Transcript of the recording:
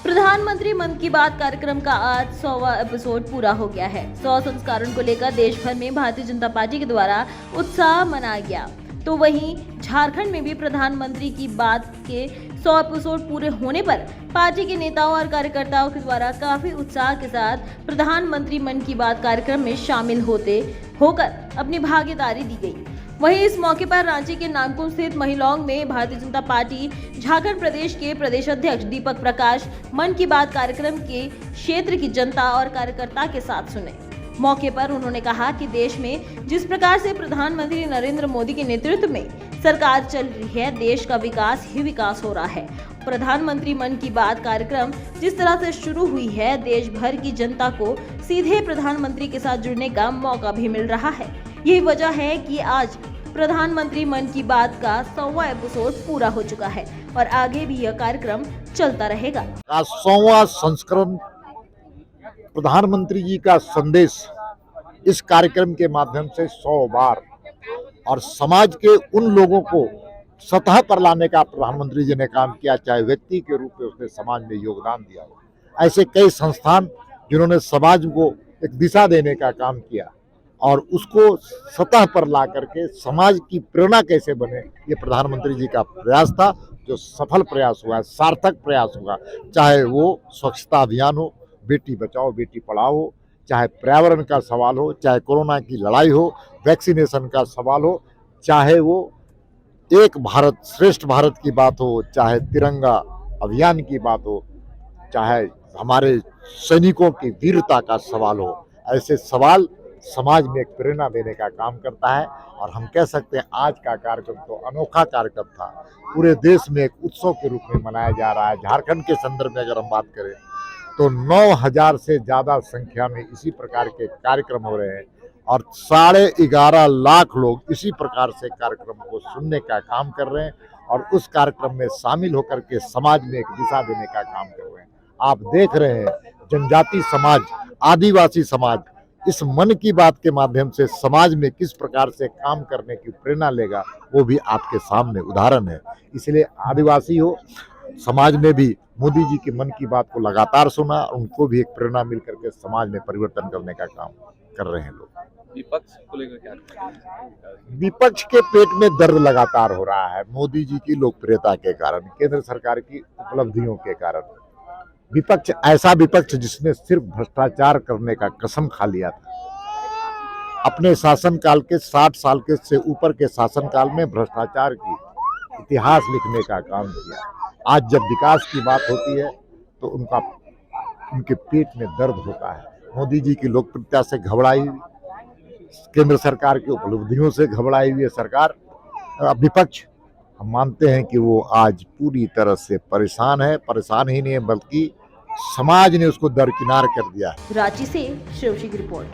प्रधानमंत्री मन की बात कार्यक्रम का आज 100वां एपिसोड पूरा हो गया है। 100 संस्करण को लेकर देश भर में भारतीय जनता पार्टी के द्वारा उत्साह मनाया गया। तो वहीं झारखंड में भी प्रधानमंत्री की बात के 100 एपिसोड पूरे होने पर पार्टी के नेताओं और कार्यकर्ताओं के द्वारा काफी उत्साह के साथ प्रधानमंत्री मन की बात कार्यक्रम में शामिल होकर अपनी भागीदारी दी गई। वहीं इस मौके पर रांची के नामकुम स्थित महिलौंग में भारतीय जनता पार्टी झारखंड प्रदेश के प्रदेश अध्यक्ष दीपक प्रकाश मन की बात कार्यक्रम के क्षेत्र की जनता और कार्यकर्ता के साथ सुने। मौके पर उन्होंने कहा कि देश में जिस प्रकार से प्रधानमंत्री नरेंद्र मोदी के नेतृत्व में सरकार चल रही है, देश का विकास ही विकास हो रहा है। प्रधानमंत्री मन की बात कार्यक्रम जिस तरह से शुरू हुई है, देश भर की जनता को सीधे प्रधानमंत्री के साथ जुड़ने का मौका भी मिल रहा है। यही वजह है कि आज प्रधानमंत्री मन की बात का 100वां एपिसोड पूरा हो चुका है और आगे भी यह कार्यक्रम चलता रहेगा। 100वां संस्करण प्रधानमंत्री जी का संदेश इस कार्यक्रम के माध्यम से 100 बार और समाज के उन लोगों को सतह पर लाने का प्रधानमंत्री जी ने काम किया, चाहे व्यक्ति के रूप में उसने समाज में योगदान दिया हो। ऐसे कई संस्थान जिन्होंने समाज को एक दिशा देने का काम किया और उसको सतह पर ला करके समाज की प्रेरणा कैसे बने, ये प्रधानमंत्री जी का प्रयास था, जो सफल प्रयास हुआ, सार्थक प्रयास हुआ। चाहे वो स्वच्छता अभियान हो, बेटी बचाओ बेटी पढ़ाओ हो, चाहे पर्यावरण का सवाल हो, चाहे कोरोना की लड़ाई हो, वैक्सीनेशन का सवाल हो, चाहे वो एक भारत श्रेष्ठ भारत की बात हो, चाहे तिरंगा अभियान की बात हो, चाहे हमारे सैनिकों की वीरता का सवाल हो। ऐसे सवाल समाज में एक प्रेरणा देने का काम करता है और हम कह सकते हैं आज का कार्यक्रम तो अनोखा कार्यक्रम था। पूरे देश में एक उत्सव के रूप में मनाया जा रहा है। झारखंड के संदर्भ में अगर हम बात करें तो 9,000 से ज़्यादा संख्या में इसी प्रकार के कार्यक्रम हो रहे हैं और 11.5 लाख लोग इसी प्रकार से कार्यक्रम को सुनने का काम कर रहे हैं और उस कार्यक्रम में शामिल होकर के समाज में एक दिशा देने का काम कर रहे हैं। आप देख रहे हैं जनजाति समाज, आदिवासी समाज इस मन की बात के माध्यम से समाज में किस प्रकार से काम करने की प्रेरणा लेगा, वो भी आपके सामने उदाहरण है। इसलिए आदिवासी हो समाज में भी मोदी जी की मन की बात को लगातार सुना, उनको भी एक प्रेरणा मिल करके समाज में परिवर्तन करने का काम कर रहे हैं लोग। विपक्ष को लेकर क्या? विपक्ष के पेट में दर्द लगातार हो रहा है मोदी जी की लोकप्रियता के कारण, केंद्र सरकार की उपलब्धियों के कारण। विपक्ष ऐसा विपक्ष जिसने सिर्फ भ्रष्टाचार करने का कसम खा लिया था। अपने शासनकाल के 60 साल के से ऊपर के शासनकाल में भ्रष्टाचार की इतिहास लिखने का काम किया। आज जब विकास की बात होती है तो उनके पेट में दर्द होता है। मोदी जी की लोकप्रियता से घबराई हुई, केंद्र सरकार की उपलब्धियों से घबराई हुई सरकार, विपक्ष, हम मानते हैं कि वो आज पूरी तरह से परेशान है। परेशान ही नहीं है बल्कि समाज ने उसको दरकिनार कर दिया है। रांची से शिवशी की रिपोर्ट।